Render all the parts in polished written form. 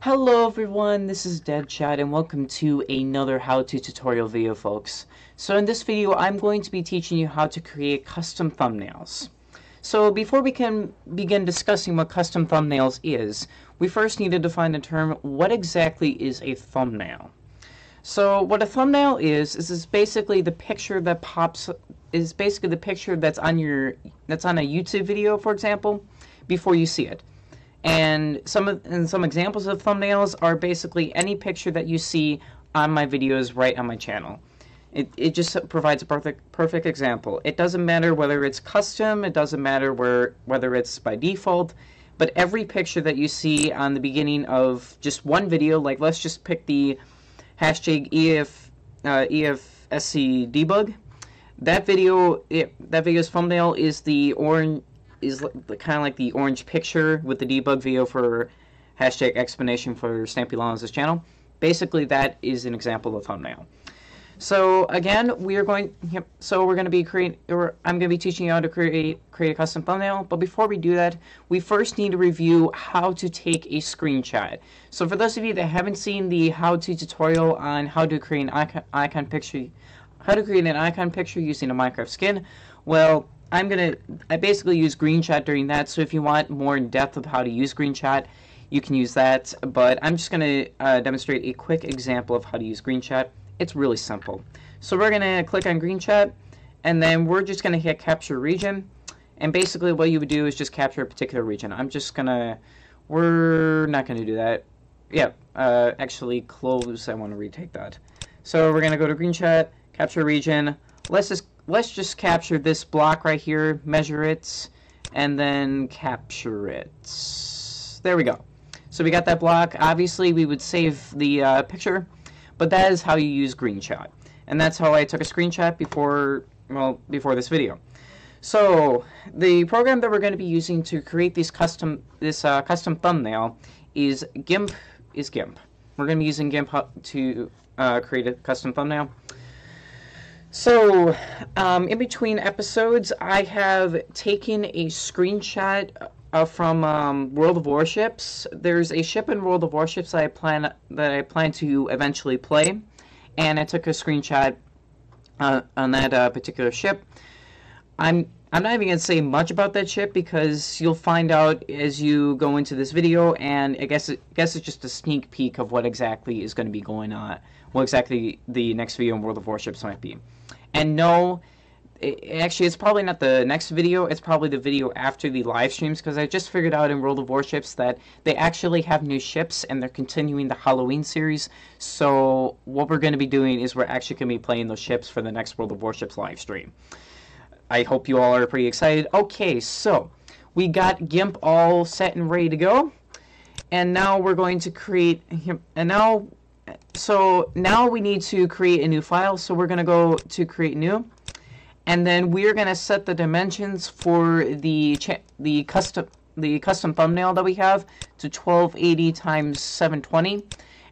Hello everyone, this is Deadshot and welcome to another how-to tutorial video, folks. So in this video I'm going to be teaching you how to create custom thumbnails. So before we can begin discussing what custom thumbnails is, we first need to define the term what exactly is a thumbnail. So what a thumbnail is basically the picture that is basically the picture that's on a YouTube video, for example, before you see it. And some examples of thumbnails are basically any picture that you see on my videos right on my channel. It just provides a perfect example. It doesn't matter whether it's custom, it doesn't matter whether it's by default, but every picture that you see on the beginning of just one video, like let's just pick the hashtag EFSC debug. That video's thumbnail is the orange. Is kind of like the orange picture with the debug video for hashtag explanation for Stampy Lawrence channel. Basically, that is an example of thumbnail. So again, I'm going to be teaching you how to create a custom thumbnail. But before we do that, we first need to review how to take a screenshot. So for those of you that haven't seen the how-to tutorial on how to create an icon picture using a Minecraft skin, well, I basically use Screenshot during that, so if you want more in depth of how to use Screenshot, you can use that, but I'm just going to demonstrate a quick example of how to use Screenshot. It's really simple. So we're going to click on Screenshot, and then we're just going to hit Capture Region, and basically what you would do is just capture a particular region. We're not going to do that. Yeah, actually close, I want to retake that. So we're going to go to Screenshot, Capture Region, let's just capture this block right here, measure it, and then capture it. There we go. So we got that block. Obviously, we would save the picture, but that is how you use Screenshot. And that's how I took a screenshot before this video. So the program that we're going to be using to create this custom thumbnail is GIMP. We're going to be using GIMP to create a custom thumbnail. So, in between episodes, I have taken a screenshot from World of Warships. There's a ship in World of Warships that I plan to eventually play, and I took a screenshot on that particular ship. I'm not even going to say much about that ship because you'll find out as you go into this video, and I guess it's just a sneak peek of what exactly is going to be going on, what exactly the next video in World of Warships might be. And no, actually it's probably not the next video, it's probably the video after the live streams, because I just figured out in World of Warships that they actually have new ships and they're continuing the Halloween series. So what we're going to be doing is we're actually going to be playing those ships for the next World of Warships live stream. I hope you all are pretty excited. Okay, so we got GIMP all set and ready to go. And now we're going to create, so now we need to create a new file, so we're going to go to create new, and then we're going to set the dimensions for the custom thumbnail that we have to 1280 × 720.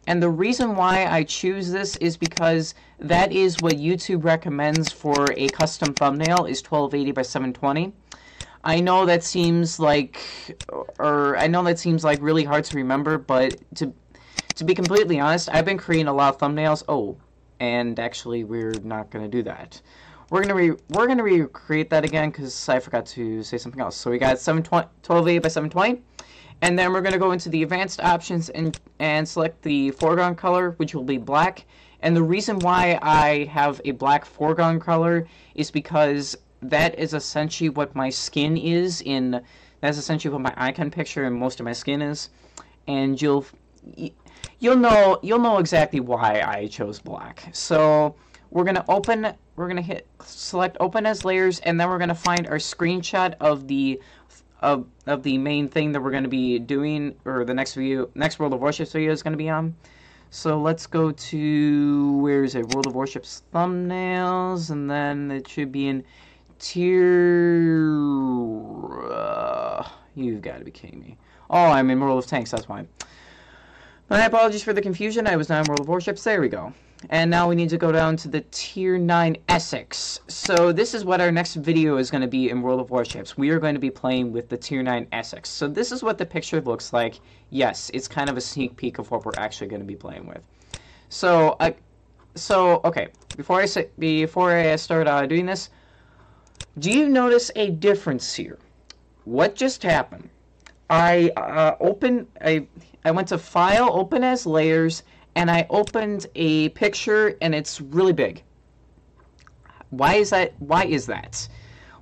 And the reason why I choose this is because that is what YouTube recommends for a custom thumbnail, is 1280 by 720. I know that seems like really hard to remember, but to be completely honest, I've been creating a lot of thumbnails. Oh, and actually, we're not going to do that. We're gonna recreate that again because I forgot to say something else. So we got 1280 by 720, and then we're going to go into the advanced options and select the foreground color, which will be black. And the reason why I have a black foreground color is because that is essentially what my skin is that's essentially what my icon picture and most of my skin is, and you'll know exactly why I chose black. So we're gonna select open as layers, and then we're gonna find our screenshot of the main thing that we're gonna be doing, or the next World of Warships video is gonna be on. So let's go to, where is it? World of Warships thumbnails, and then it should be in tier. You've got to be kidding me. Oh, I'm in World of Tanks. That's why. My apologies for the confusion. I was not in World of Warships. There we go. And now we need to go down to the Tier 9 Essex. So this is what our next video is going to be in World of Warships. We are going to be playing with the Tier 9 Essex. So this is what the picture looks like. Yes, it's kind of a sneak peek of what we're actually going to be playing with. So, okay, before I start doing this, do you notice a difference here? What just happened? I went to File, Open as Layers, and I opened a picture, and it's really big. Why is that?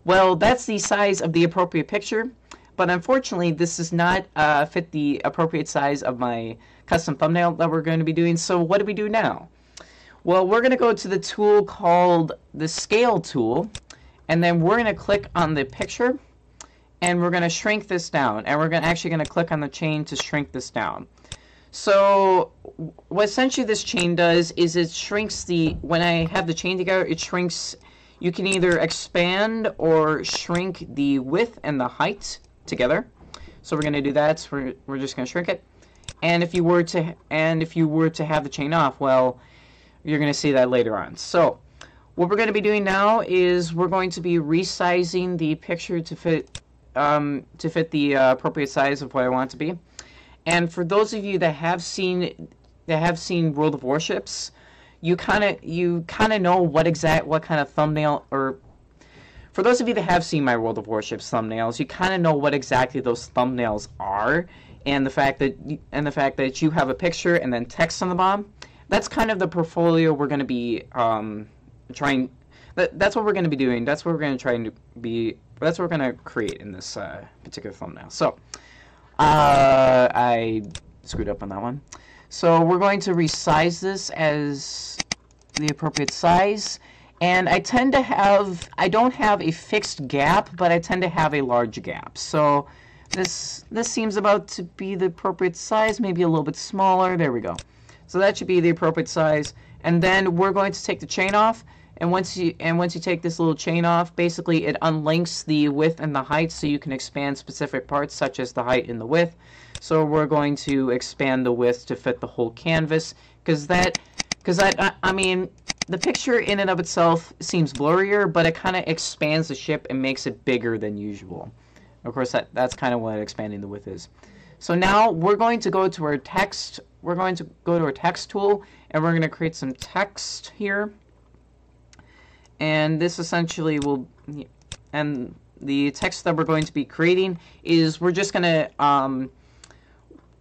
Well, that's the size of the appropriate picture, but unfortunately, this does not fit the appropriate size of my custom thumbnail that we're going to be doing. So what do we do now? Well, we're going to go to the tool called the Scale tool, and then we're going to click on the picture, and we're going to shrink this down, and we're actually going to click on the chain to shrink this down. So what essentially this chain does is it shrinks when I have the chain together, it shrinks. You can either expand or shrink the width and the height together. So we're going to do that. So we're just going to shrink it. And if you were to have the chain off, well, you're going to see that later on. So what we're going to be doing now is we're going to be resizing the picture to fit the appropriate size of what I want it to be. And for those of you that have seen World of Warships, you kind of know what kind of thumbnail, or for those of you that have seen my World of Warships thumbnails, you kind of know what exactly those thumbnails are, and the fact that you have a picture and then text on the bottom. That's kind of the portfolio we're going to be trying. That's what we're going to be doing. That's what we're going to try to be. That's what we're going to create in this particular thumbnail. So. I screwed up on that one. So we're going to resize this as the appropriate size. And I don't have a fixed gap, but I tend to have a large gap. So this seems about to be the appropriate size, maybe a little bit smaller. There we go. So that should be the appropriate size. And then we're going to take the chain off. And once you take this little chain off, basically it unlinks the width and the height, so you can expand specific parts such as the height and the width. So we're going to expand the width to fit the whole canvas, because I mean, the picture in and of itself seems blurrier, but it kind of expands the ship and makes it bigger than usual. Of course, that's kind of what expanding the width is. So now we're going to go to our text. We're going to go to our text tool, and we're going to create some text here. And this essentially will, and the text that we're going to be creating is we're just gonna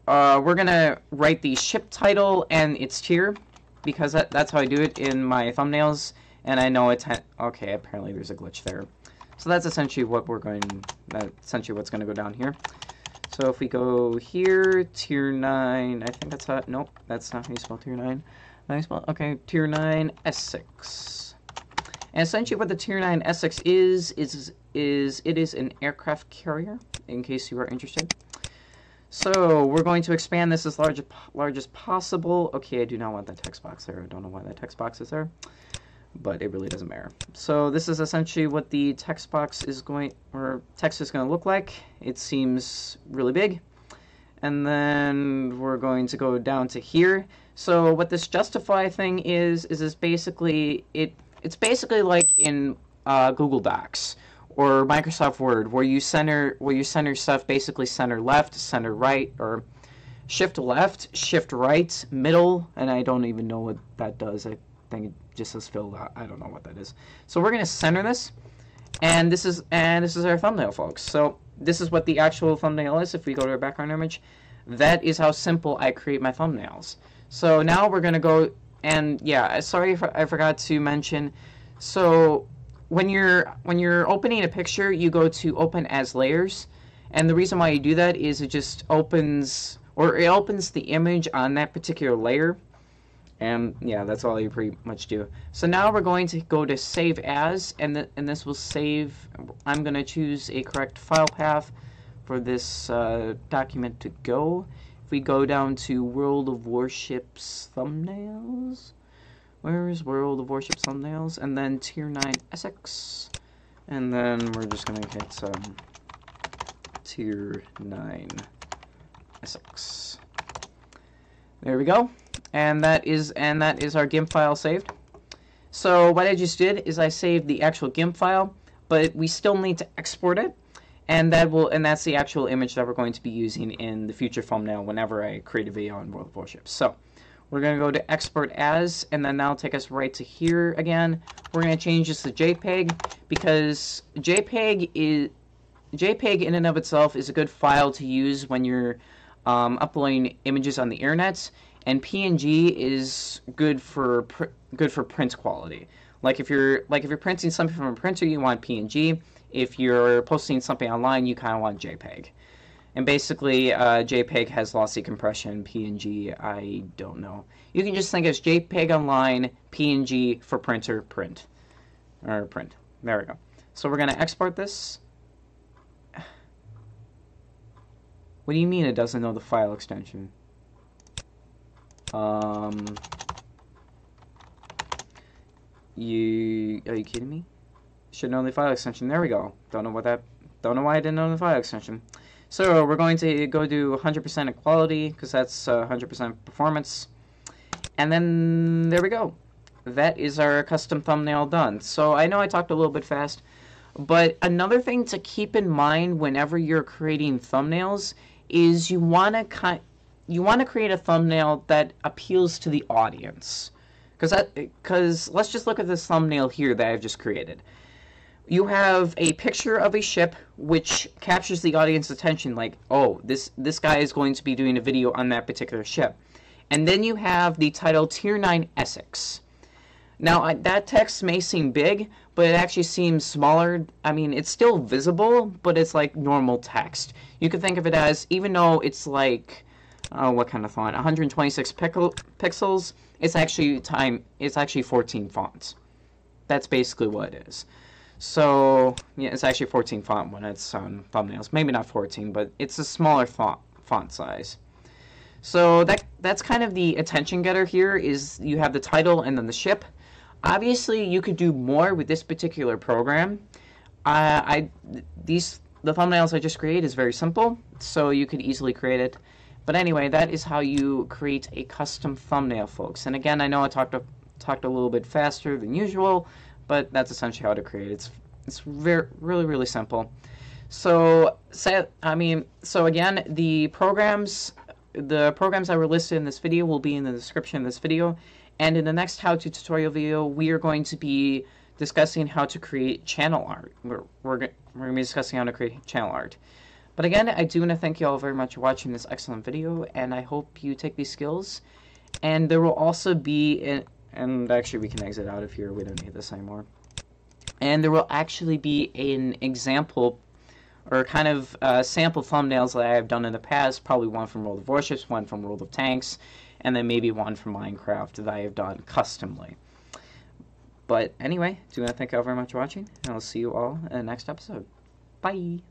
write the ship title and its tier, because that's how I do it in my thumbnails. And I know okay, apparently there's a glitch there. So that's essentially what's going to go down here. So if we go here, Tier 9, I think that's how. Nope, that's not how you spell Tier 9. Okay, Tier 9 Essex. And essentially what the Tier 9 Essex is it is an aircraft carrier, in case you are interested. So we're going to expand this as large as possible. Okay, I do not want that text box there. I don't know why that text box is there, but it really doesn't matter. So this is essentially what the text box is text is going to look like. It seems really big. And then we're going to go down to here. So what this justify thing is basically it's basically like in Google Docs or Microsoft Word, where you center stuff basically center left, center right, or shift left, shift right, middle, and I don't even know what that does. I think it just says filled out. I don't know what that is. So we're going to center this, and this is our thumbnail, folks. So this is what the actual thumbnail is. If we go to our background image, that is how simple I create my thumbnails. So now we're going to go. And yeah, sorry if I forgot to mention. So when you're opening a picture, you go to Open as Layers, and the reason why you do that is it just opens the image on that particular layer, and yeah, that's all you pretty much do. So now we're going to go to Save As, and this will save. I'm going to choose a correct file path for this document to go. We go down to World of Warships thumbnails. Where is World of Warships thumbnails? And then Tier 9 Essex. And then we're just going to hit Tier 9 Essex. There we go. And that is our GIMP file saved. So what I just did is I saved the actual GIMP file, but we still need to export it, and that's the actual image that we're going to be using in the future thumbnail whenever I create a video on World of Warships. So we're going to go to export as, and then that'll take us right to here again. We're going to change this to JPEG because JPEG in and of itself is a good file to use when you're uploading images on the internet, and PNG is good for print quality. Like if you're printing something from a printer, you want PNG. If you're posting something online, you kind of want JPEG. And basically, JPEG has lossy compression. PNG, I don't know. You can just think as JPEG online, PNG for printer, print. There we go. So we're going to export this. What do you mean it doesn't know the file extension? Are you kidding me? Should know the file extension. There we go. Don't know why I didn't know the file extension. So we're going to go to 100% equality because that's 100% performance. And then there we go. That is our custom thumbnail done. So I know I talked a little bit fast, but another thing to keep in mind whenever you're creating thumbnails is you want to create a thumbnail that appeals to the audience. Because let's just look at this thumbnail here that I've just created. You have a picture of a ship which captures the audience's attention, like, oh, this guy is going to be doing a video on that particular ship. And then you have the title Tier 9 Essex. Now, that text may seem big, but it actually seems smaller. I mean, it's still visible, but it's like normal text. You can think of it as, even though it's like, what kind of font? 126 pixels, it's actually 14 fonts. That's basically what it is. So, yeah, it's actually 14 font when it's on thumbnails. Maybe not 14, but it's a smaller font size. So that's kind of the attention getter here, is you have the title and then the ship. Obviously, you could do more with this particular program. The thumbnails I just created is very simple, so you could easily create it. But anyway, that is how you create a custom thumbnail, folks. And again, I know I talked a little bit faster than usual, but that's essentially how to create it. It's really simple. So again, the programs that were listed in this video will be in the description of this video. And in the next how-to tutorial video, we are going to be discussing how to create channel art. We're going to be discussing how to create channel art. But again, I do want to thank you all very much for watching this excellent video, and I hope you take these skills. And there will also be, and actually we can exit out of here, we don't need this anymore. And there will actually be an example, or kind of sample thumbnails that I have done in the past, probably one from World of Warships, one from World of Tanks, and then maybe one from Minecraft that I have done customly. But anyway, do want to thank you all very much for watching, and I'll see you all in the next episode. Bye!